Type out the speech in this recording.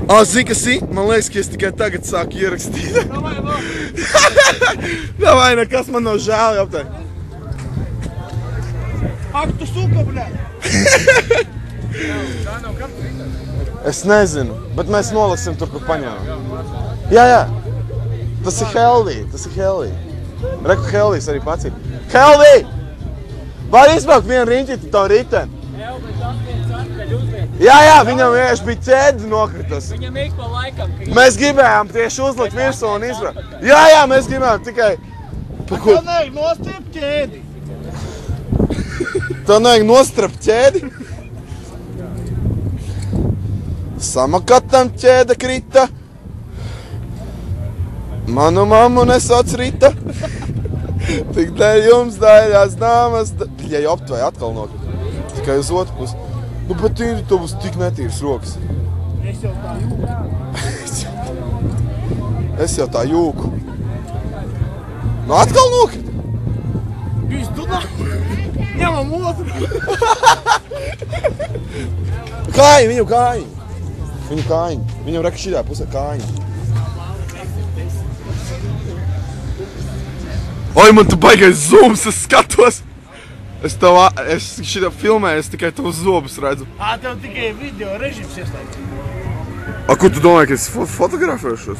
Zini, kas ir? Man liekas, ka es tikai tagad sāku ierakstīt. Davai, nekas man nav žēl, jāptāj. Ak, tu suka, bļā! Es nezinu, bet mēs nolasim tur, kur paņēmām. Jā. Tas ir Helvī. Reku Helvīs arī pats ir. Helvī! Var izbraukt vienu riņķi tavu riteni? Jā, viņam vienkārši bija ķēdi nokritas. Viņam ik pa laikam krīt. Mēs gribējām tieši uzlikt virsū un izbraukt. Jā, mēs gribējām tikai... Tev nevajag nostriept ķēdi. Tev nevajag nostriept ķēdi? Samakatam ķēde krita. Manu mammu nesauc Rita. Tik dēļ jums daļās dāmas... Ja joptu vai atkal nokrita. Tikai uz otru pusi. Nu, bet tev būs tik netīras rokas. Es jau tā jūku. Es jau tā jūku. Nu, atkal nokrita. Jūs tu nā... Ņemam otru. Viņu kājiņu. Viņam reka šitā pusē kājiņu. Oi, man tu baigais zooms, es skatos. Es šitā filmēju, es tikai tavus zobus redzu. Tev tikai video režims ieslēdz. Ko tu domāji, ka es fotografēšos?